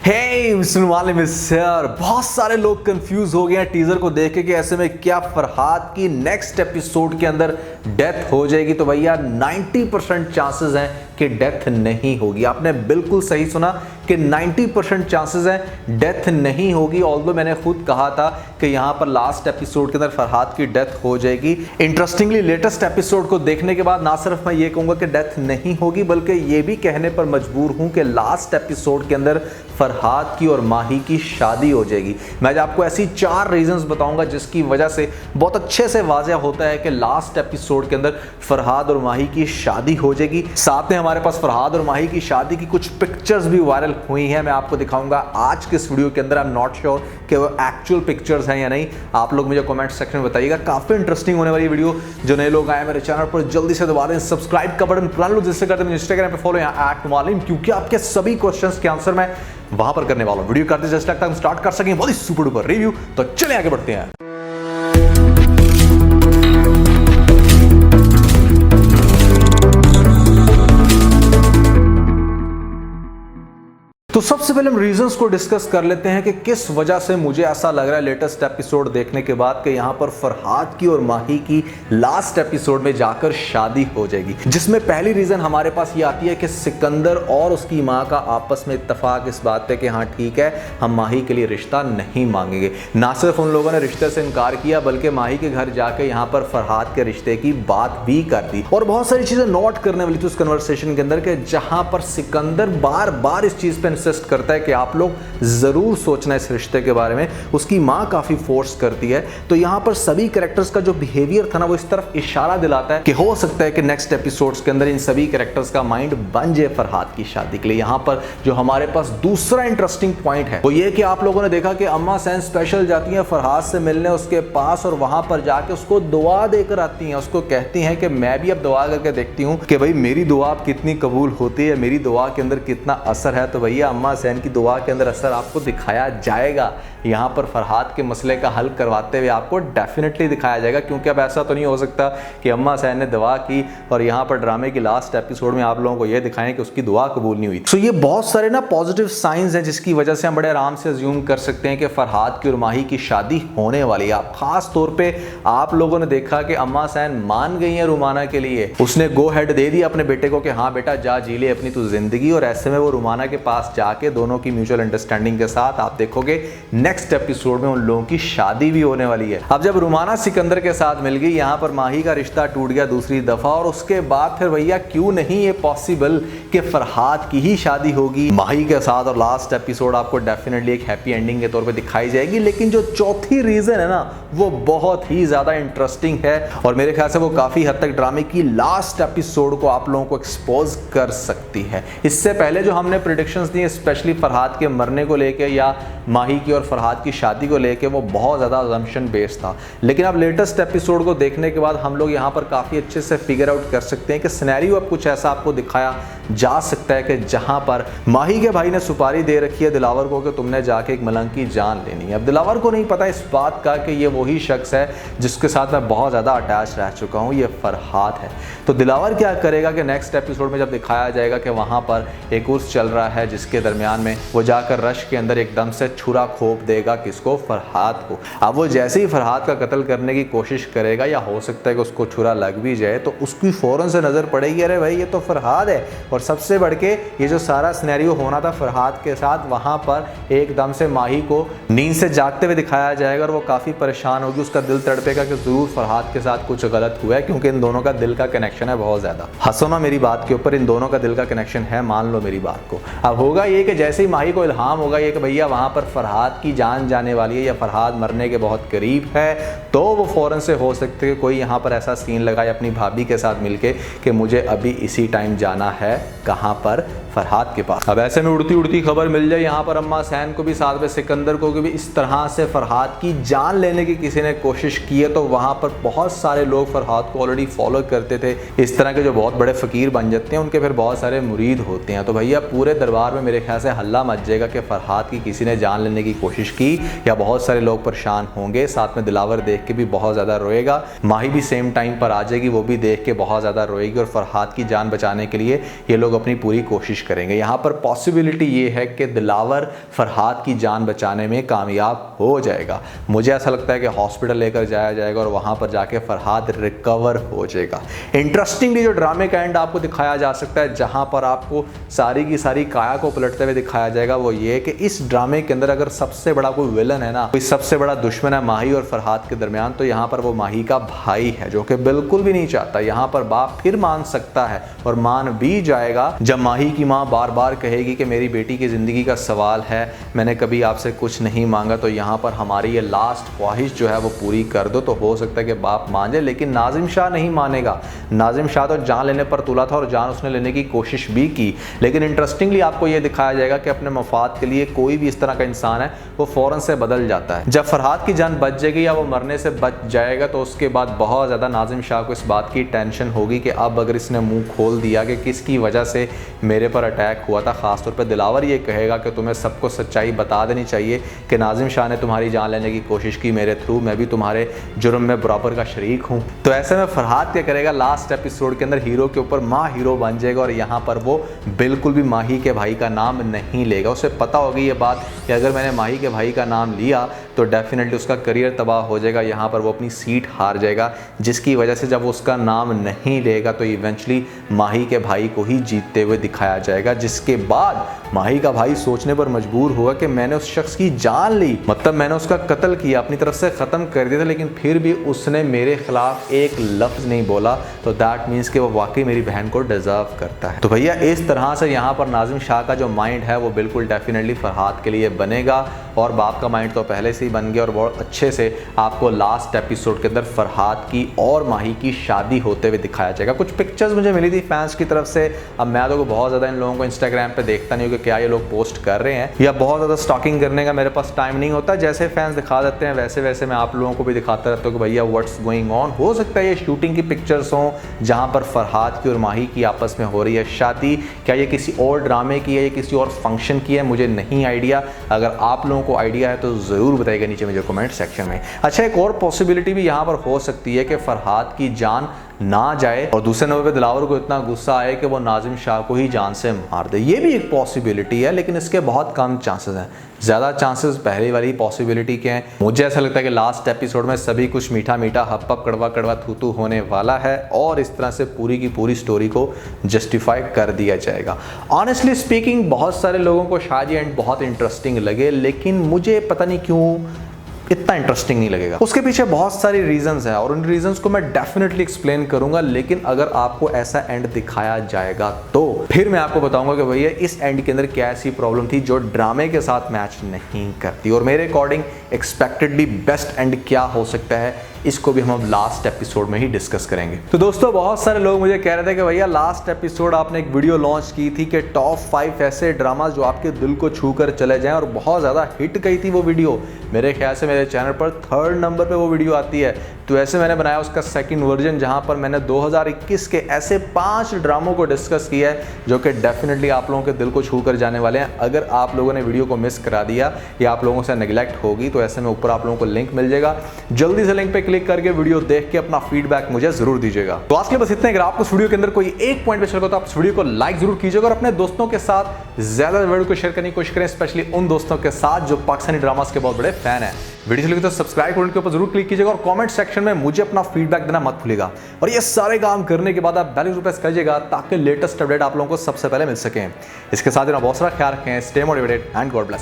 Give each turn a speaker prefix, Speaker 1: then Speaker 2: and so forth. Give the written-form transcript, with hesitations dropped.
Speaker 1: हे sir, बहुत सारे लोग कंफ्यूज हो गए हैं टीजर को देख के कि ऐसे में क्या फरहाद की नेक्स्ट एपिसोड के अंदर डेथ हो जाएगी। तो भैया 90% चांसेस हैं कि डेथ नहीं होगी। आपने बिल्कुल सही सुना कि 90% चांसेस हैं डेथ नहीं होगी। ऑल्दो मैंने खुद कहा था कि यहां पर लास्ट एपिसोड के अंदर फरहाद की डेथ हो जाएगी। इंटरेस्टिंगली लेटेस्ट एपिसोड को देखने के बाद ना सिर्फ मैं ये कहूंगा कि डेथ नहीं होगी, बल्कि ये भी कहने पर मजबूर हूं कि लास्ट एपिसोड के अंदर फरहाद की और माही की शादी हो जाएगी। मैं आपको ऐसी 4 रीजंस बताऊंगा जिसकी वजह से बहुत अच्छे से वाज़ेह होता है कि लास्ट एपिसोड के अंदर फरहाद और माही की शादी हो जाएगी। साथ में हमारे पास फरहाद और माही की शादी की कुछ पिक्चर्स भी वायरल हुई हैं, मैं आपको दिखाऊंगा आज के इस वीडियो के अंदर। आई एम नॉट श्योर कि वो एक्चुअल पिक्चर्स हैं या नहीं, आप लोग मुझे कमेंट सेक्शन में बताइएगा। काफी इंटरेस्टिंग होने वाली वीडियो। जो नए लोग आए मेरे चैनल पर जल्दी से दबा दें सब्सक्राइब का बटन, पुराने लोग जिससे करते हैं इंस्टाग्राम पे फॉलो @मालिम, क्योंकि आपके सभी क्वेश्चंस के आंसर मैं वहां पर करने वाला हूं। वीडियो करते जस्ट लगता है हम स्टार्ट कर सकें बहुत ही सुपर डुपर रिव्यू। तो चलिए आगे बढ़ते हैं। तो सबसे पहले हम रीजंस को डिस्कस कर लेते हैं कि किस वजह से मुझे ऐसा लग रहा है लेटेस्ट एपिसोड देखने के बाद कि यहां पर फरहाद की और माही की लास्ट एपिसोड में जाकर शादी हो जाएगी। जिसमें पहली रीजन हमारे पास ये आती है कि सिकंदर और उसकी मां का आपस में इत्तेफाक इस बात पे कि हाँ ठीक है, हम माही के लिए रिश्ता नहीं मांगेंगे। ना सिर्फ उन लोगों ने रिश्ते से इनकार किया, बल्कि माही के घर जाके यहाँ पर फरहाद के रिश्ते की बात भी कर दी। और बहुत सारी चीजें नोट करने वाली थी उस कन्वर्सेशन के अंदर कि जहां पर सिकंदर बार बार इस चीज पे करता है कि आप लोग जरूर सोचना इस रिश्ते के बारे में। उसकी मां काफी फोर्स करती है। तो यहां पर सभी कैरेक्टर्स का जो बिहेवियर था ना, वो इस तरफ इशारा दिलाता है कि हो सकता है कि नेक्स्ट एपिसोड्स के अंदर इन सभी कैरेक्टर्स का माइंड बन जाए फरहाद की शादी के लिए। यहां पर जो हमारे पास दूसरा इंटरेस्टिंग पॉइंट है वो ये कि आप लोगों ने देखा कि अम्मा सैन स्पेशल जाती हैं फरहाद से मिलने उसके पास, और वहां पर जाके उसको दुआ देकर आती हैं। उसको कहती हैं कि मैं भी अब दुआ करके देखती हूं कि भाई मेरी दुआ अब कितनी कबूल होती है, मेरी दुआ के अंदर कितना असर है। तो भैया अम्मा सैन की दुआ के अंदर असर आपको दिखाया जाएगा। यहां पर फरहाद के मसले का हल करवाते हुए आपको डेफिनेटली दिखाया जाएगा, क्योंकि अब ऐसा तो नहीं हो सकता कि अम्मा सैन ने दुआ की और यहां पर ड्रामे की लास्ट एपिसोड में आप लोगों को यह दिखाएं कि उसकी दुआ कबूल नहीं हुई। तो ये बहुत सारे ना पॉजिटिव साइंस हैं जिसकी वजह से हम बड़े आराम से अज्यूम कर सकते हैं कि फरहाद की और माही की शादी होने वाली है। आप खास तौर पे आप लोगों ने देखा कि अम्मा सैन मान गई है रुमाना के लिए। उसने गो हेड दे दिया अपने बेटे को कि हाँ बेटा जा जी ले अपनी तू जिंदगी। और ऐसे में वो रुमाना के पास जाके दोनों की म्यूचुअल अंडरस्टैंडिंग के साथ आप देखोगे नेक्स्ट एपिसोड में उन लोगों की शादी भी होने वाली है। अब जब रुमाना सिकंदर के साथ मिल गई, यहां पर माही का रिश्ता टूट गया दूसरी दफा, और उसके बाद फिर भैया क्यों नहीं ये पॉसिबल कि फरहाद की ही शादी होगी माही के साथ, और लास्ट एपिसोड आपको डेफिनेटली एक हैप्पी एंडिंग के तौर पे दिखाई जाएगी। लेकिन जो चौथी रीजन है ना, वो बहुत ही ज्यादा इंटरेस्टिंग है और मेरे ख्याल से वो काफी हद तक ड्रामे की लास्ट एपिसोड को आप लोगों को एक्सपोज कर सकती है। इससे पहले जो हमने प्रेडिक्शंस दी स्पेशली फरहाद के मरने को लेके या माही की और फरहाद की शादी को लेके, वो बहुत ज़्यादा अजम्पशन बेस्ड था। लेकिन अब लेटेस्ट एपिसोड को देखने के बाद हम लोग यहाँ पर काफ़ी अच्छे से फिगर आउट कर सकते हैं कि सिनेरियो अब कुछ ऐसा आपको दिखाया जा सकता है कि जहाँ पर माही के भाई ने सुपारी दे रखी है दिलावर को कि तुमने जाके एक मलंग की जान लेनी है। अब दिलावर को नहीं पता इस बात का कि ये वही शख्स है जिसके साथ मैं बहुत ज़्यादा अटैच रह चुका हूँ, ये फरहाद है। तो दिलावर क्या करेगा कि नेक्स्ट एपिसोड में जब दिखाया जाएगा कि वहाँ पर एक उर्स चल रहा है जिसके दरमियान में वो जाकर रश के अंदर एकदम से छुरा खोप देगा किसको, फरहाद को। अब वो जैसे ही फरहाद का कत्ल करने की कोशिश करेगा या हो सकता है कि उसको छुरा लग भी जाए, तो उसकी फौरन से नजर पड़ेगी अरे भाई ये तो फरहाद है। और सबसे बढ़ के ये जो सारा सिनेरियो होना था फरहाद के साथ, वहां पर एकदम से माही को नींद से जागते हुए दिखाया जाएगा और वो काफी परेशान होगी। उसका दिल तड़पेगा कि जरूर फरहाद के साथ कुछ गलत हुआ है, क्योंकि इन दोनों का दिल का कनेक्शन है बहुत ज्यादा। हंसो ना मेरी बात के ऊपर, इन दोनों का दिल का कनेक्शन है, मान लो मेरी बात को। अब होगा ये कि जैसे ही माही को इल्हाम होगा ये कि भैया वहां पर फरहाद की जान जाने वाली है या फरहाद मरने के बहुत करीब है, तो वो फौरन से हो सकते हैं कोई यहाँ पर ऐसा सीन लगाए अपनी भाभी के साथ मिलके कि मुझे अभी इसी टाइम जाना है कहाँ पर, फरहाद के पास। अब ऐसे में उड़ती उड़ती खबर मिल जाए यहाँ पर अम्मा सैन को भी, साथ में सिकंदर को भी, इस तरह से फरहाद की जान लेने की किसी ने कोशिश की है। तो वहाँ पर बहुत सारे लोग फरहाद को ऑलरेडी फॉलो करते थे। इस तरह के जो बहुत बड़े फकीर बन जाते हैं उनके फिर बहुत सारे मुरीद होते हैं। तो भैया पूरे दरबार में मेरे ख्याल से हल्ला मच जाएगा कि फरहाद की किसी ने जान लेने की कोशिश की, या बहुत सारे लोग परेशान होंगे। साथ में दिलावर देख के भी बहुत ज़्यादा रोएगा, माही भी सेम टाइम पर आ जाएगी, वो भी देख के बहुत ज़्यादा रोएगी, और फरहाद की जान बचाने के लिए ये लोग अपनी पूरी कोशिश करेंगे। यहाँ पर पॉसिबिलिटी ये है कि दिलावर फरहाद की जान बचाने में कामयाब हो जाएगा। मुझे ऐसा लगता है कि हॉस्पिटल लेकर जाया जाएगा और वहाँ पर जाके फरहाद रिकवर हो जाएगा। इंटरेस्टिंगली जो ड्रामे का एंड आपको दिखाया जा सकता है, जहाँ पर आपको सारी की सारी काया को पलटते हुए दिखाया जाएगा, वो ये कि इस ड्रामे के अंदर अगर सबसे बड़ा कोई विलन है ना, कोई सबसे बड़ा दुश्मन है माही और फरहाद के दरमियान, तो यहाँ पर वो माही का भाई है, जो कि बिल्कुल भी नहीं चाहता। यहाँ पर बाप फिर मान सकता है और मान भी जाएगा जब माही की माँ बार बार कहेगी कि मेरी बेटी की ज़िंदगी का सवाल है, मैंने कभी आपसे कुछ नहीं मांगा, तो यहाँ पर हमारी ये लास्ट ख्वाहिश जो है वो पूरी कर दो। तो हो सकता है कि बाप मान जाए, लेकिन नाजिम शाह नहीं मानेगा। नाजिम शाह तो जान लेने पर तुला था और जान उसने लेने की कोशिश भी की, लेकिन इंटरेस्टिंगली आपको ये दिखाया जाएगा कि अपने मफाद के लिए कोई भी इस तरह का इंसान है वो फ़ौरन से बदल जाता है। जब फरहाद की जान बच जाएगी या वो मरने से बच जाएगा, तो उसके बाद बहुत ज़्यादा नाजिम शाह को इस बात की टेंशन होगी कि अब अगर इसने मुंह खोल दिया कि किसकी वजह से मेरे पर अटैक हुआ था, ख़ासतौर पर दिलावर ये कहेगा कि तुम्हें सबको सच्चाई बता देनी चाहिए कि नाजिम शाह ने तुम्हारी जान लेने की कोशिश की मेरे थ्रू, मैं भी तुम्हारे जुर्म में बराबर का शरीक हूँ। तो ऐसे में फरहाद क्या करेगा, लास्ट एपिसोड के अंदर हीरो के ऊपर माँ हीरो बन जाएगा और यहाँ पर वो बिल्कुल भी माही के भाई का नाम नहीं लेगा। उसे पता होगी ये बात कि अगर मैंने माही के भाई का नाम लिया तो डेफिनेटली उसका करियर तबाह हो जाएगा, यहाँ पर वो अपनी सीट हार जाएगा, जिसकी वजह से जब वो उसका नाम नहीं लेगा तो इवेंचुअली माही के भाई को ही जीतते हुए दिखाया जाएगा, जिसके बाद माही का भाई सोचने पर मजबूर होगा कि मैंने उस शख्स की जान ली, मतलब मैंने उसका कत्ल किया, अपनी तरफ से ख़त्म कर दिया था, लेकिन फिर भी उसने मेरे खिलाफ एक लफ्ज़ नहीं बोला, तो दैट मीन्स कि वो वाकई मेरी बहन को डिज़र्व करता है। तो भैया इस तरह से यहाँ पर नाजिम शाह का जो माइंड है वो बिल्कुल डेफिनेटली फरहाद के लिए बनेगा, और बाप का माइंड तो पहले से ही बन गया, और बहुत अच्छे से आपको लास्ट एपिसोड के अंदर फरहाद की और माही की शादी होते हुए दिखाया जाएगा। कुछ पिक्चर्स मुझे मिली थी फैंस की तरफ से, अब मैं तो बहुत ज़्यादा इन लोगों को इंस्टाग्राम पे देखता नहीं हूँ कि क्या ये लोग पोस्ट कर रहे हैं, या बहुत ज़्यादा स्टॉकिंग करने का मेरे पास टाइम नहीं होता। जैसे फैंस दिखा देते हैं वैसे वैसे मैं आप लोगों को भी दिखाता रहता हूँ कि भैया व्हाट्स गोइंग ऑन। हो सकता है ये शूटिंग की पिक्चर्स हों जहाँ पर फरहाद की और माही की आपस में हो रही है शादी, क्या ये किसी और ड्रामे की है, ये किसी और फंक्शन की है, मुझे नहीं आइडिया। अगर आप लोगों को आइडिया है तो ज़रूर बताइएगा नीचे मुझे कमेंट सेक्शन में। अच्छा, एक और पॉसिबिलिटी भी यहाँ पर हो सकती है कि फरहाद की जान ना जाए और दूसरे नंबर पे दिलावर को इतना गुस्सा आए कि वो नाजिम शाह को ही जान से मार दे। ये भी एक पॉसिबिलिटी है, लेकिन इसके बहुत कम चांसेस हैं। ज़्यादा चांसेस पहले वाली पॉसिबिलिटी के हैं। मुझे ऐसा लगता है कि लास्ट एपिसोड में सभी कुछ मीठा मीठा हप हप कड़वा कड़वा थू थू होने वाला है, और इस तरह से पूरी की पूरी स्टोरी को जस्टिफाई कर दिया जाएगा। ऑनेस्टली स्पीकिंग बहुत सारे लोगों को शायद ये एंड बहुत इंटरेस्टिंग लगे, लेकिन मुझे पता नहीं क्यों इतना इंटरेस्टिंग नहीं लगेगा। उसके पीछे बहुत सारी रीजंस हैं और उन रीजंस को मैं डेफिनेटली एक्सप्लेन करूंगा, लेकिन अगर आपको ऐसा एंड दिखाया जाएगा तो फिर मैं आपको बताऊंगा कि भैया इस एंड के अंदर क्या ऐसी प्रॉब्लम थी जो ड्रामे के साथ मैच नहीं करती, और मेरे अकॉर्डिंग एक्सपेक्टेडली बेस्ट एंड क्या हो सकता है, इसको भी हम लास्ट एपिसोड में ही डिस्कस करेंगे। तो दोस्तों बहुत सारे लोग मुझे कह रहे थे कि भैया लास्ट एपिसोड आपने एक वीडियो लॉन्च की थी कि टॉप 5 ऐसे ड्रामा जो आपके दिल को छू कर चले जाएं, और बहुत ज़्यादा हिट गई थी वो वीडियो। मेरे ख्याल से मेरे चैनल पर 3rd नंबर पे वो वीडियो आती है, तो ऐसे मैंने बनाया उसका सेकंड वर्जन, जहां पर मैंने 2021 के ऐसे 5 ड्रामों को डिस्कस किया है जो कि डेफिनेटली आप लोगों के दिल को छू कर जाने वाले हैं। अगर आप लोगों ने वीडियो को मिस करा दिया या आप लोगों से नेग्लेक्ट होगी तो ऐसे में ऊपर आप लोगों को लिंक मिल जाएगा, जल्दी से लिंक पे क्लिक करके वीडियो देख के अपना फीडबैक मुझे जरूर दीजिएगा। तो आज के बस इतने। अगर आपको इस वीडियो के अंदर कोई एक पॉइंट पे चल रहा तो आप इस वीडियो को लाइक जरूर कीजिएगा और अपने दोस्तों के साथ ज्यादा वीडियो को शेयर करने की कोशिश करें, स्पेशली उन दोस्तों के साथ जो पाकिस्तानी ड्रामास के बहुत बड़े फैन हैं। वीडियो लगी तो सब्सक्राइब बटन के ऊपर जरूर क्लिक कीजिएगा और कमेंट सेक्शन में मुझे अपना फीडबैक देना मत भूलिएगा। और ये सारे काम करने के बाद आप बेल प्रेस कीजिएगा ताकि लेटेस्ट अपडेट आप लोगों को सबसे पहले मिल सके। इसके साथ ही बहुत सारा ख्याल रखें। Stay motivated and God bless you.